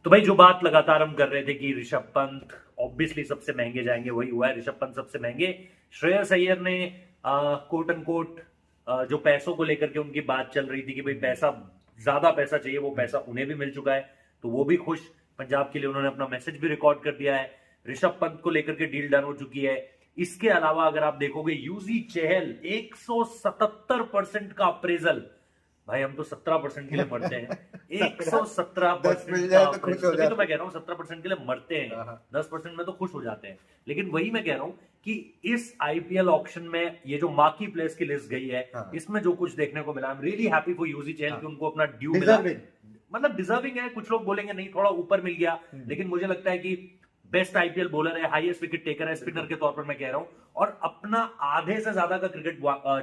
तो भाई जो बात लगातार हम कर रहे थे कि ऋषभ पंत ऑब्वियसली सबसे महंगे जाएंगे, वही हुआ है। ऋषभ पंत सबसे महंगे। श्रेयस अय्यर ने कोट एंड कोट जो पैसों को लेकर के उनकी बात चल रही थी कि भाई पैसा, ज्यादा पैसा चाहिए, वो पैसा उन्हें भी मिल चुका है, तो वो भी खुश। पंजाब के लिए उन्होंने अपना मैसेज भी रिकॉर्ड कर दिया है। ऋषभ पंत को लेकर के डील डन हो चुकी है। इसके अलावा अगर आप देखोगे यूजी चहल 177% का अप्रेजल। भाई हम तो 17% के लिए मरते हैं। 117% का अप्रेजल, तो मैं कह रहा हूँ 17% के लिए मरते हैं, 10% में तो खुश हो जाते हैं। लेकिन वही मैं कह रहा हूँ कि इस आईपीएल ऑक्शन में ये जो मार्की प्लेयर्स की लिस्ट गई है, इसमें जो कुछ देखने को मिला, I am really happy for Yuzi Chahal कि उनको अपना ड्यू मिला। मतलब डिजर्विंग है। कुछ लोग बोलेंगे नहीं थोड़ा ऊपर मिल गया, लेकिन मुझे लगता है कि बेस्ट आईपीएल बॉलर है, हाईएस्ट विकेट टेकर है, स्पिनर के तौर पर मैं कह रहा हूं, और अपना आधे से ज्यादा का क्रिकेट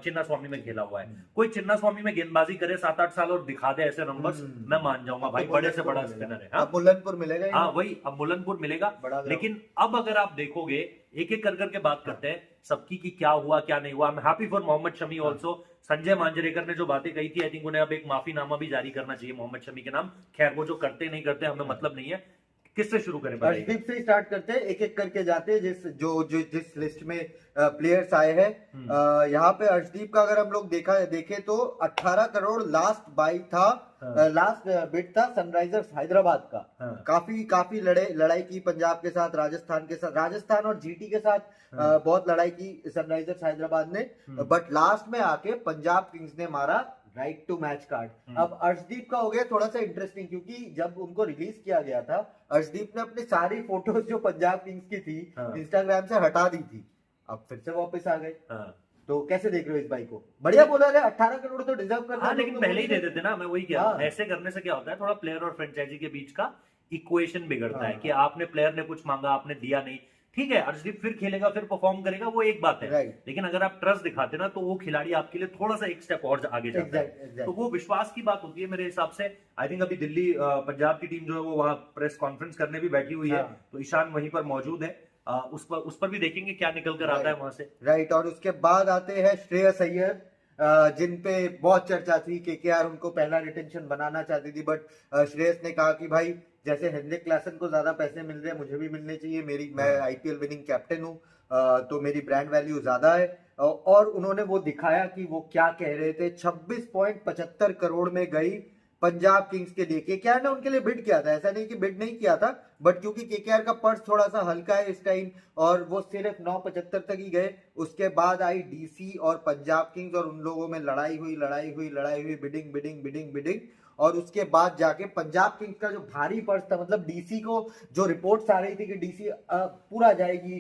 चिन्ना स्वामी में खेला हुआ है। कोई चिन्ना स्वामी में गेंदबाजी करे 7-8 साल और दिखा दे ऐसे नंबर्स, मैं मान जाऊंगा भाई, बड़े से बड़ा स्पिनर है। अब मुलनपुर मिलेगा। हाँ वही, अब मुलनपुर मिलेगा। लेकिन अब अगर आप देखोगे, एक एक कर करके बात करते हैं सबकी कि क्या हुआ क्या नहीं हुआ। I am happy for Mohammed Shami also. Sanjay Manjrekar ने जो बातें कही थी, आई थिंक उन्हें अब एक माफीनामा भी जारी करना चाहिए मोहम्मद शमी के नाम। खैर वो जो करते नहीं करते हमें मतलब नहीं है। किससे शुरू करें? अर्शदीप से स्टार्ट करते हैं, एक एक करके जाते हैं। जिस लिस्ट में प्लेयर्स आए हैं, यहाँ पे अर्शदीप का अगर हम लोग देखे तो 18 करोड़ लास्ट बाई था, लास्ट बिड था सनराइजर्स हैदराबाद का। काफी लड़ाई की पंजाब के साथ, राजस्थान और जीटी के साथ बहुत लड़ाई की सनराइजर्स हैदराबाद ने, बट लास्ट में आके पंजाब किंग्स ने मारा राइट टू मैच कार्ड। अब अर्शदीप का हो गया थोड़ा सा इंटरेस्टिंग, क्योंकि जब उनको रिलीज किया गया था, अर्शदीप ने अपनी सारी फोटोज जो पंजाब किंग्स की थी इंस्टाग्राम से हटा दी थी, अब फिर से वापस आ गए। तो कैसे देख रहे हो इस बाई को? बढ़िया बोलर है, 18 करोड़ तो डिजर्व कर रहा है। लेकिन पहले ही दे देते ना, मैं वही कह रहा हूं। ऐसे करने से क्या होता है, थोड़ा प्लेयर और फ्रेंचाइजी के बीच का इक्वेशन बिगड़ता है कि आपने, प्लेयर ने कुछ मांगा आपने दिया नहीं, ठीक है अर्शदीप फिर खेलेगा, फिर परफॉर्म करेगा, वो एक बात है। लेकिन अगर आप ट्रस्ट दिखाते ना, तो वो खिलाड़ी आपके लिए थोड़ा सा एक स्टेप और आगे जाता है। तो वो विश्वास की बात होती है मेरे हिसाब से। आई थिंक अभी दिल्ली पंजाब की टीम जो है वो वहां प्रेस कॉन्फ्रेंस करने भी बैठी हुई है, तो ईशान वहीं पर मौजूद है। उस पर भी देखेंगे क्या निकल कर आता है वहां से। राइट। और उसके बाद आते हैं श्रेयस अय्यर, जिन पे बहुत चर्चा थी। केकेआर उनको पहला रिटेंशन बनाना चाहती थी, बट श्रेयस ने कहा कि भाई जैसे हेनरिक क्लासन को ज्यादा पैसे मिल रहे हैं, मुझे भी मिलने चाहिए। मैं आईपीएल विनिंग कैप्टन हूँ, तो मेरी ब्रांड वैल्यू ज्यादा है। और उन्होंने वो दिखाया कि वो क्या कह रहे थे। 26.75 करोड़ में गई पंजाब किंग्स के लिए। केकेआर ने उनके लिए बिड किया था, ऐसा नहीं कि बिड नहीं किया था, बट क्योंकि केकेआर का पर्स थोड़ा सा हल्का है इस टाइम, और वो सिर्फ 9.75 तक ही गए। उसके बाद आई डीसी और पंजाब किंग्स, और उन लोगों में लड़ाई हुई, बिडिंग, और उसके बाद जाके पंजाब किंग्स का जो भारी पर्स था, मतलब डीसी को जो रिपोर्ट्स आ रही थी कि डीसी पूरा जाएगी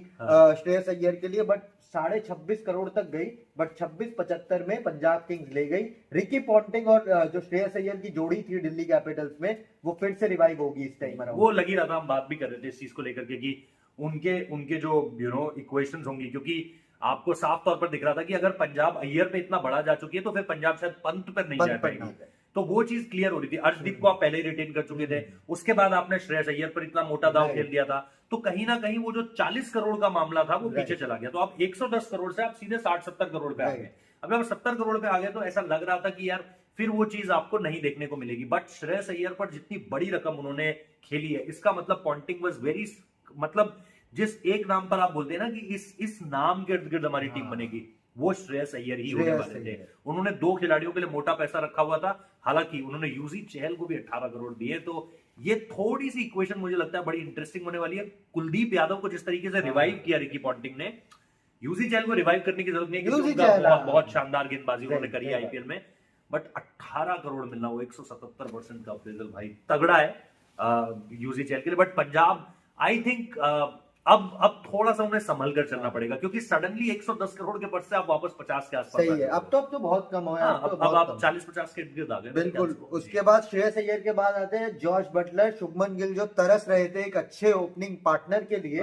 श्रेयस अय्यर के लिए, बट 26.5 करोड़ तक गई, बट 26.75 में पंजाब किंग्स ले गई। रिकी पॉन्टिंग और जो श्रेयस अय्यर की जोड़ी थी दिल्ली कैपिटल्स में, वो फिर से रिवाइव होगी इस टाइम। वो लगी रहा था, हम बात भी कर रहे थे इस चीज को लेकर के कि उनके जो इक्वेशंस होंगी, क्योंकि आपको साफ तौर पर दिख रहा था कि अगर पंजाब अय्यर पे इतना बढ़ा जा चुकी है, तो फिर पंजाब शायद पंत पर नहीं जा पाएगी। तो वो चीज क्लियर हो रही थी। अर्शदीप को आप पहले ही रिटेन कर चुके थे, उसके बाद आपने श्रेयस अय्यर पर इतना मोटा दाव खेल दिया था, तो कहीं ना कहीं वो जो 40 करोड़ का मामला था वो पीछे चला गया। तो आप 110 करोड़ से आप सीधे 60-70 करोड़ पे आ गए। अब आप 70 करोड़ पे आ गए, तो ऐसा लग रहा था कि यार फिर वो चीज आपको नहीं देखने को मिलेगी। बट श्रेयस अय्यर पर जितनी बड़ी रकम उन्होंने खेली है, इसका मतलब पॉन्टिंग वाज वेरी, मतलब जिस एक नाम पर आप बोलते हैं ना कि इस नाम के इर्द गिर्द हमारी टीम बनेगी, वो श्रेयस अय्यर ही होने वाले थे। उन्होंने 2 खिलाड़ियों के लिए मोटा पैसा रखा हुआ था, हालांकि उन्होंने यूजी चहल को भी 18 करोड़ दिए। तो ये थोड़ी सी इक्वेशन मुझे लगता है बड़ी इंटरेस्टिंग होने वाली है। कुलदीप यादव को जिस तरीके से रिवाइव किया रिकी पॉन्टिंग ने, यूजी चहल को रिवाइव करने की जरूरत नहीं है, बहुत शानदार गेंदबाजी उन्होंने करी है आईपीएल में, बट 18 करोड़ मिलना, वो 177% का अप्रेजल, भाई तगड़ा है यूजी चहल के लिए। बट पंजाब आई थिंक अब थोड़ा सा उन्हें संभल कर चलना पड़ेगा, क्योंकि सडनली 110 करोड़ के पद से आप वापस 50 के आसपास। सही है, अब तो बहुत कम हो गया। अब आप 40-50 के गिर्द आ गए। बिल्कुल। उसके बाद श्रेयस अय्यर के बाद आते हैं जॉश बटलर, शुभमन गिल, जो तरस रहे थे एक अच्छे ओपनिंग पार्टनर के लिए,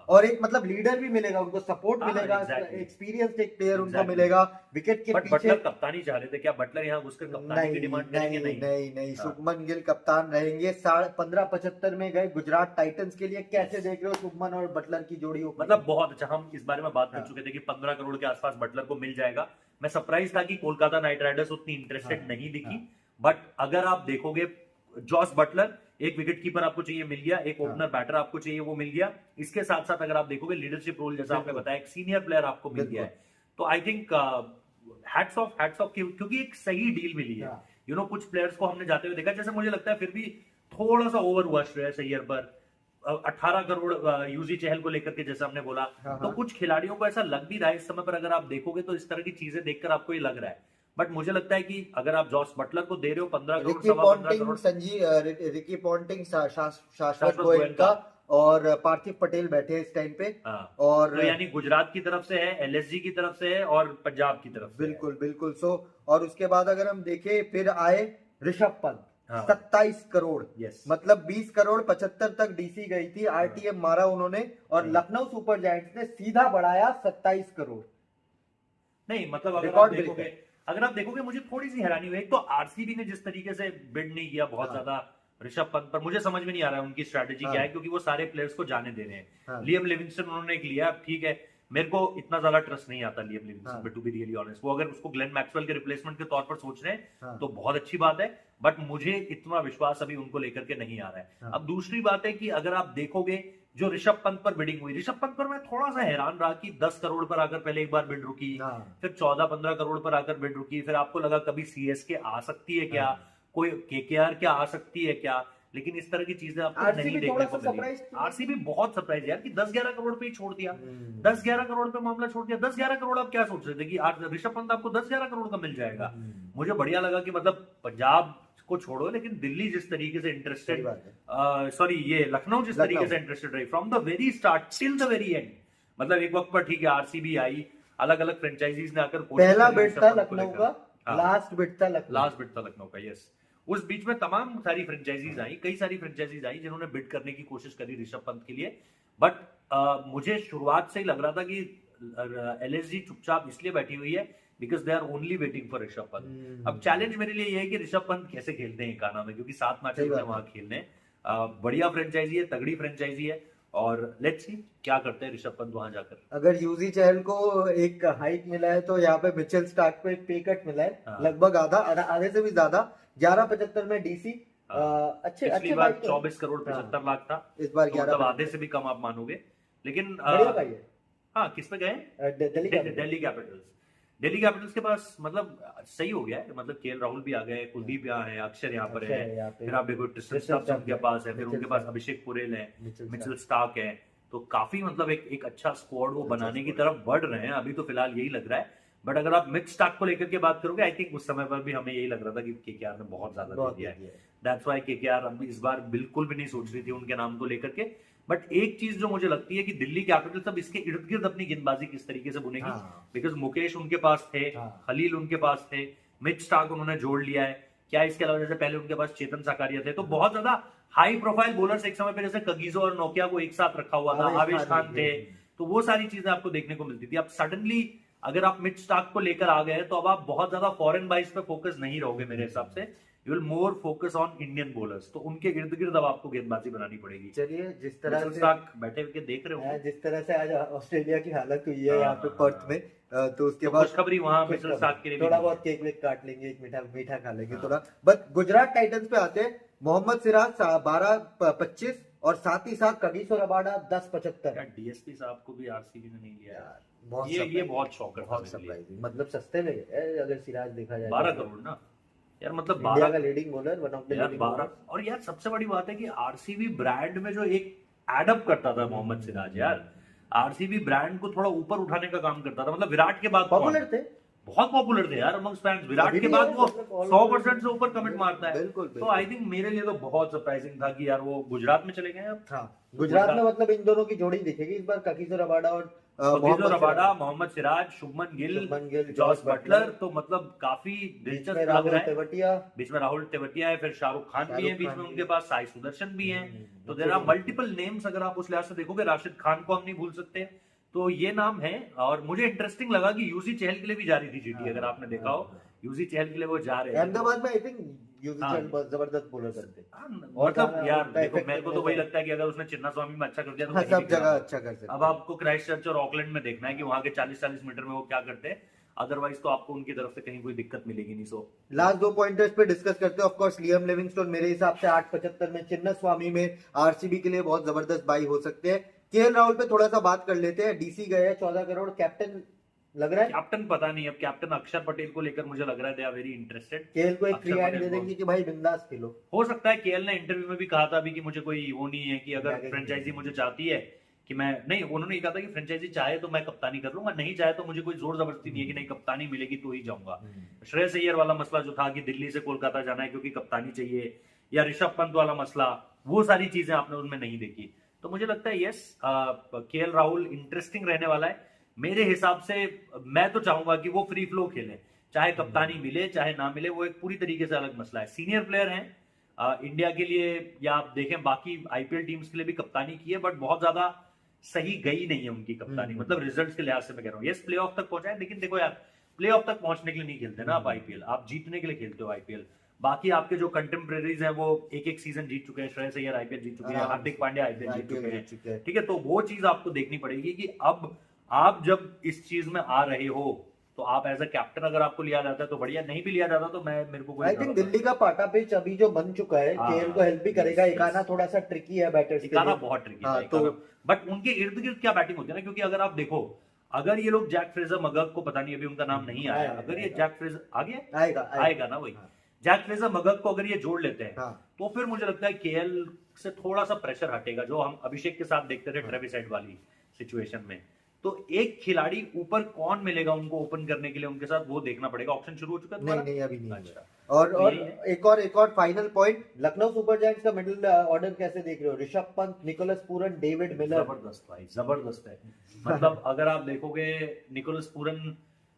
और एक मतलब लीडर भी मिलेगा उनको, सपोर्ट मिलेगा, एक्सपीरियंस्ड एक प्लेयर उनको मिलेगा विकेट के पीछे। बटलर कप्तानी चाह रहे थे, क्या बटलर यहाँ घुसकर कप्तानी की डिमांड करेंगे? नहीं, शुभमन गिल कप्तान रहेंगे। 15.75 में गए गुजरात टाइटंस के लिए। कैसे देख रहे हो शुभमन और बटलर की जोड़ी? मतलब बहुत अच्छा। हम इस बारे में बात कर चुके थे कि 15 करोड़ के आसपास बटलर को मिल जाएगा। मैं सरप्राइज था कि कोलकाता नाइट राइडर्स उतनी इंटरेस्टेड नहीं दिखी, बट अगर आप देखोगे जॉस बटलर, एक विकेट कीपर आपको चाहिए, मिल गया। एक ओपनर बैटर आपको चाहिए, वो मिल गया। इसके साथ साथ अगर आप देखोगे लीडरशिप रोल, जैसा आपने बताया, एक सीनियर प्लेयर आपको मिल गया है। तो आई थिंक हैट्स ऑफ, क्योंकि एक सही डील मिली है। यू नो, कुछ प्लेयर्स को हमने जाते हुए देखा, जैसे मुझे लगता है फिर भी थोड़ा सा ओवर हुआ श्रेयस अय्यर पर। 18 करोड़ यूजी चहल को लेकर के, जैसा हमने बोला। तो कुछ खिलाड़ियों को ऐसा लग भी रहा है इस समय पर, अगर आप देखोगे तो इस तरह की चीजें देखकर आपको ये लग रहा है। बट मुझे लगता है कि अगर आप जॉस बटलर को दे रहे हो 15 crore, Ricky 15 crore, Ponting, Ricky Ponting, शाश्वत शाश्वत गोयनका और पार्थिव पटेल बैठे हैं इस टाइम पे। और तो यानी गुजरात की तरफ से है, एलएसजी की तरफ से है और पंजाब की तरफ से बिल्कुल बिल्कुल। और उसके बाद अगर हम देखें, फिर आए ऋषभ पंत। 27 करोड़, मतलब 20 करोड़ 75 तक डीसी गई थी, आरटीएम मारा उन्होंने, और लखनऊ सुपर जायंट्स ने सीधा बढ़ाया 27 करोड़। नहीं मतलब अगर आप देखोगे मुझे थोड़ी सी हैरानी हुई। एक तो आरसीबी ने जिस तरीके से बिड नहीं किया बहुत ज्यादा ऋषभ पंत पर, मुझे समझ में नहीं आ रहा है उनकी स्ट्रैटेजी क्या है, क्योंकि वो सारे प्लेयर्स को जाने दे रहे हैं। लियम लिविंगस्टन उन्होंने एक लिया, ठीक है, मेरे को इतना ज्यादा ट्रस्ट नहीं आता लियम लिविंगस्टन पे, टू बी रियली ऑनेस्ट। वो अगर उसको ग्लेन मैक्सवेल के रिप्लेसमेंट के तौर पर सोच रहे हैं तो बहुत अच्छी बात है, बट मुझे इतना विश्वास अभी उनको लेकर के नहीं आ रहा है। अब दूसरी बात है कि अगर आप देखोगे जो ऋषभ पंत पर बिडिंग हुई, ऋषभ पंत पर मैं थोड़ा सा हैरान रहा कि 10 करोड़ पर आकर पहले एक बार बिड रुकी, फिर 14-15 करोड़ पर आकर बिड रुकी, फिर आपको लगा कभी सीएसके आ सकती है क्या, कोई केकेआर क्या आ सकती है क्या, लेकिन इस तरह की चीजें आपको नहीं देखने को मिली। आरसीबी बहुत सरप्राइज है यार कि 10-11 करोड़ पे ही छोड़ दिया, 10-11 करोड़ पे मामला छोड़ दिया। 10-11 करोड़ आप क्या सोच रहे थे कि ऋषभ पंत आपको 10-11 करोड़ का मिल जाएगा? मुझे बढ़िया लगा कि मतलब पंजाब को छोड़ो, लेकिन दिल्ली जिस तरीके से इंटरेस्टेड, सॉरी ये लखनऊ जिस तरीके से इंटरेस्टेड रही from the very start till the very and. मतलब एक वक्त पर ठीक है आरसीबी आई, अलग अलग फ्रेंचाइजीज ने आकर, पहला बिड था लखनऊ का, लास्ट बिड था लखनऊ का, यस। उस बीच में तमाम सारी फ्रेंचाइजीज आई, कई सारी फ्रेंचाइजीज आई जिन्होंने बिड करने की कोशिश करी ऋषभ पंत के लिए। बट मुझे शुरुआत से ही लग रहा था कि एलएसजी चुपचाप इसलिए बैठी हुई है because they are only waiting for Rishabh Pant. अब चैलेंज मेरे लिए ये है कि ऋषभ पंत कैसे खेलते हैं गाना में, क्योंकि 7 मैच वहां खेलने, बढ़िया फ्रेंचाइजी है, तगड़ी फ्रेंचाइजी है, और लेट्स सी क्या करते हैं ऋषभ पंत वहां जाकर। अगर यूजी चहल को एक हाइक मिला है तो यहाँ पे मिचेल स्टार्क को एक पे कट मिला है, लगभग आधे से भी ज्यादा, 11.75 में डीसी। अच्छे बार 24 करोड़ 75 लाख था, इस बार 11, मतलब आधे से भी कम आप मानोगे, लेकिन हाँ किस पे गए? दिल्ली कैपिटल्स के पास, मतलब सही हो गया है, मतलब केएल राहुल भी आ गए, कुलदीप यहाँ है, अक्षर यहाँ पर है, फिर आप देखो ट्रिस्टन स्टब्स उनके पास है, फिर उनके पास अभिषेक पुरेल है, मिचेल स्टार्क है, तो काफी मतलब एक अच्छा स्क्वाड वो बनाने की तरफ बढ़ रहे हैं। अभी तो फिलहाल यही लग रहा है, बट अगर आप मिक्स स्टार्क को लेकर के बात करोगे, आई थिंक उस समय पर भी हमें यही लग रहा था कि केकेआर ने बहुत ज्यादा दे दिया है। दैट्स व्हाई केकेआर अब इस बार बिल्कुल भी नहीं सोच रही थी उनके नाम को लेकर के। बट एक चीज जो मुझे लगती है कि दिल्ली कैपिटल्स अब इसके इर्द गिर्द अपनी गेंदबाजी किस तरीके से बुनेगी, बिकॉज मुकेश उनके पास थे, खलील उनके पास थे, मिच स्टार्क उन्होंने जोड़ लिया है क्या, इसके अलावा जैसे पहले उनके पास चेतन साकारिया थे, तो बहुत ज्यादा हाई प्रोफाइल बॉलर्स एक समय पे जैसे कगिजो और नोकिया को एक साथ रखा हुआ था, आवेश खान थे, तो वो सारी चीजें आपको देखने को मिलती थी। अब सडनली अगर आप मिड स्टार्क को लेकर आ गए तो अब आप बहुत ज्यादा फॉरेन बाइज पे फोकस नहीं रहोगे मेरे हिसाब से, you will more focus on Indian bowlers, तो उनके इर्द गिर्द अब आपको गेंदबाजी बनानी पड़ेगी। चलिए, जिस तरह से बैठे हुए देख रहे हो, जिस तरह से आज ऑस्ट्रेलिया की हालत हुई है यहाँ पे पर्थ में, तो उसके बाद खुशखबरी वहां मिचेल स्टार्क के लिए थोड़ा बहुत केक वेक काट लेंगे, एक मीठा खा लेंगे थोड़ा। बट गुजरात टाइटंस पे आते हैं, मोहम्मद सिराज 12-25 और साथ ही साथ कगिसो रबाडा 10-75। डीएसपी साहब को भी आरसीबी ने नहीं लिया यार, बहुत ये बहुत शॉकर था, बहुत सरप्राइजिंग, मतलब सस्ते में अगर सिराज देखा जाए 12 करोड़ ना यार, मतलब इंडिया का leading bowler, one of the leading 12। और यार सबसे बड़ी बात है कि आरसीबी ब्रांड में जो एक एडअप करता था मोहम्मद सिराज, यार आरसीबी ब्रांड को थोड़ा ऊपर उठाने का काम करता था, मतलब विराट के बाद पॉपुलर थे, बहुत पॉपुलर थे यार अमंग्स फैंस। विराट के बाद वो 100% से ऊपर कमेंट मारता है, तो आई थिंक मेरे लिए तो बहुत सरप्राइजिंग था कि यार वो गुजरात में चले गए। अब हाँ, गुजरात में मतलब इन दोनों की जोड़ी दिखेगी इस बार, कगिसो रबाडा और मोहम्मद सिराज, शुभमन गिल, जॉस बटलर, तो मतलब काफी दिलचस्प लग रहा है। बीच में राहुल तेवतिया है, फिर शाहरुख खान भी है बीच में उनके पास, साई सुदर्शन भी है, तो देयर आर मल्टीपल नेम्स। अगर आप उस लिहाज से देखोगे, राशिद खान को हम नहीं भूल सकते, तो ये नाम है। और मुझे इंटरेस्टिंग लगा कि यूजी चहल के लिए भी जा रही थी चिट्ठी, अगर आपने देखा हो यूजी चहल के लिए वो जा रहे हैं अहमदाबाद में। आई थिंक यूजी चहल बहुत जबरदस्त बॉलर करते हैं, मतलब यार देखो मेरे को तो वही लगता है कि अगर उसने चिन्ना स्वामी में अच्छा कर दिया तो सब जगह अच्छा कर सकते। अब आपको क्राइस्ट चर्च और ऑकलैंड में देखना है कि वहां के 40-40 मीटर में वो क्या करते हैं। अदरवाइज तो आपको उनकी तरफ से कहीं कोई दिक्कत मिलेगी नहीं। सो लास्ट 2 पॉइंटर्स पे डिस्कस करते हैं। ऑफ कोर्स लियम लिविंगस्टोन मेरे हिसाब से 8.75 में, चिन्नास्वामी में आरसीबी के लिए बहुत जबरदस्त बाई हो सकते हैं। केएल राहुल पे थोड़ा सा बात कर लेते हैं। डीसी गए 14 करोड़, कैप्टन लग रहा है। कैप्टन पता नहीं, अब कैप्टन अक्षर पटेल को लेकर मुझे लग रहा है they are very interested. KL को एक अक्षर फ्री हैंड पटेल दे को देंगे कि भाई बिंदास खेलो। हो सकता है केएल ने इंटरव्यू में भी कहा था अभी कि मुझे कोई वो नहीं है कि अगर बैगेज फ्रेंचाइजी नहीं मुझे चाहती है कि मैं नहीं, उन्होंने ये कहा था कि फ्रेंचाइजी चाहे तो मैं कप्तानी कर लूंगा, नहीं चाहे तो मुझे कोई जोर जबरदस्ती नहीं है कि नहीं कप्तानी मिलेगी तो ही जाऊंगा। श्रेयस अय्यर वाला मसला जो था कि दिल्ली से कोलकाता जाना है क्योंकि कप्तानी चाहिए, या ऋषभ पंत वाला मसला, वो सारी चीजें आपने उनमें नहीं देखी। तो मुझे लगता है यस, केएल राहुल इंटरेस्टिंग रहने वाला है मेरे हिसाब से। मैं तो चाहूंगा कि वो फ्री फ्लो खेले, चाहे कप्तानी मिले चाहे ना मिले, वो एक पूरी तरीके से अलग मसला है। सीनियर प्लेयर हैं इंडिया के लिए, या आप देखें बाकी आईपीएल टीम्स के लिए भी कप्तानी की है, बट बहुत ज्यादा सही गई नहीं है उनकी कप्तानी, मतलब रिजल्ट्स के लिहाज से मैं कह रहा हूँ। यस प्ले ऑफ तक पहुंचा है, लेकिन देखो यार प्ले ऑफ तक पहुंचने के लिए नहीं खेलते ना आप आईपीएल, आप जीतने के लिए खेलते हो आईपीएल। बाकी आपके जो कंटेम्प्रेरीज हैं वो एक एक सीजन जीत चुके हैं, श्रेयस अय्यर आईपीएल जीत चुके हैं, हार्दिक पांड्या आईपीएल जीत चुके हैं, ठीक है। तो वो चीज आपको देखनी पड़ेगी कि अब आप जब इस चीज में आ रहे हो तो आप एज अ कैप्टन अगर आपको लिया जाता है तो बढ़िया, नहीं भी लिया जाता तो मेरे को कोई आई थिंक दिल्ली का पाटा पिच अभी जो बन चुका है केएल को हेल्प भी करेगा। एकाना थोड़ा सा ट्रिकी है बैटर्स के लिए, एकाना बहुत ट्रिकी है तो बट उनके इर्द गिर्द क्या बैटिंग होती है ना, क्योंकि अगर आप देखो, अगर ये लोग जैक फ्रेजर मगग को, पता नहीं अभी उनका नाम नहीं आया, अगर ये जैक फ्रेजर आ गया आएगा ना, वही जैक फ्रेजर मगग को अगर ये जोड़ लेते हैं तो फिर मुझे लगता है केएल से थोड़ा सा प्रेशर हटेगा, जो हम अभिषेक के साथ देखते थे ट्रेविस हेड वाली सिचुएशन में। तो एक खिलाड़ी ऊपर कौन मिलेगा उनको ओपन करने के लिए उनके साथ, वो देखना पड़ेगा। ऑप्शन शुरू हो चुका है? नहीं अभी नहीं। अच्छा, और एक और final point, Lucknow super giants का मिडिल ऑर्डर कैसे देख रहे हो? Rishabh Pant, Nicholas Pooran, David Miller. जबरदस्त भाई, जबरदस्त है। मतलब अगर आप देखोगे निकोलस पूरन,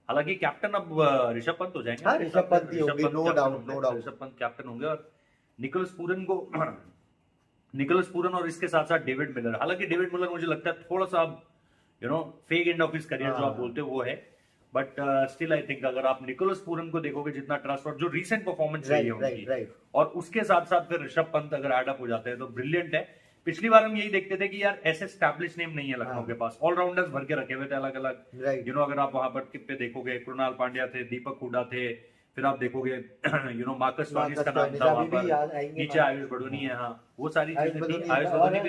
हालांकि कैप्टन अब ऋषभ पंत हो जाएंगे। हाँ, ऋषभ पंत ही होंगे, no doubt Rishabh Pant captain होंगे, और निकोलस पूरन को निकोलस पूरन और इसके साथ साथ डेविड मिलर। हालांकि डेविड मिलर मुझे लगता है थोड़ा सा fake end of his career जो आप बोलते हो वो है, बट स्टिल आई थिंक अगर आप निकोलस पूरन को देखोगे जितना ट्रस्ट और जो रीसेंट परफॉर्मेंस रही है उनकी, और उसके साथ साथ फिर ऋषभ पंत अगर एड अप हो जाते हैं तो ब्रिलियंट है। पिछली बार हम यही देखते थे कि यार ऐसे स्टैब्लिश नेम नहीं है लखनऊ के पास, ऑलराउंडर्स भर के रखे हुए थे अलग अलग। अगर आप वहां पर पे देखोगे, कृणाल पांड्या थे, दीपक हुडा थे, फिर आप देखोगे मार्कस स्टोनिस का नाम था वहां पर, नीचे आयुष बड़ोनी है, हाँ वो सारी चीजें थी। आयुष बड़ोनी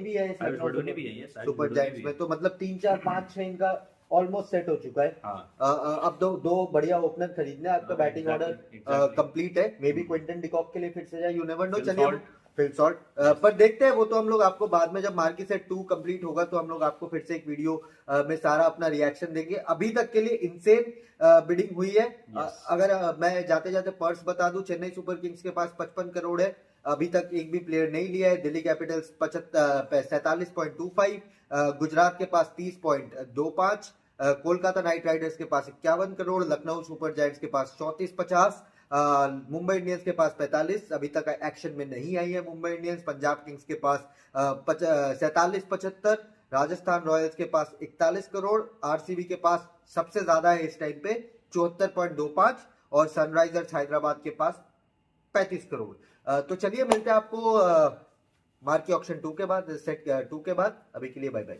भी है सुपर जायंट्स में। तो मतलब 3 4 5 6 इनका ऑलमोस्ट सेट हो चुका है। अब दो बढ़िया ओपनर खरीदने, आपका बैटिंग ऑर्डर कंप्लीट है। मे बी क्विंटन डिकॉक के लिए फिर से जाए, यू नेवर नो। चलिए फिल सॉल्ट पर देखते हैं, वो तो हम लोग आपको बाद में जब मार्की सेट 2 कंप्लीट होगा तो हम लोग आपको फिर से एक वीडियो में सारा अपना रिएक्शन देंगे। अभी तक के लिए इनसेन बिडिंग हुई है। अगर मैं जाते जाते पर्स बता दूं, चेन्नई सुपर किंग्स के पास 55 करोड़ है, अभी तक एक भी प्लेयर नहीं लिया है। दिल्ली कैपिटल्स 47.25, गुजरात के पास 30.25, कोलकाता नाइट राइडर्स के पास 51 करोड़, लखनऊ सुपर जायंट्स के पास 34.50, मुंबई इंडियंस के पास 45, अभी तक एक्शन में नहीं आई है मुंबई इंडियंस। पंजाब किंग्स के पास 47.75, राजस्थान रॉयल्स के पास 41 करोड़, आरसीबी के पास सबसे ज्यादा है इस टाइम पे 74.25, और सनराइजर्स हैदराबाद के पास 35 करोड़। तो चलिए मिलते हैं आपको मार्की ऑक्शन 2 के बाद, सेट 2 के बाद। अभी के लिए बाय बाय।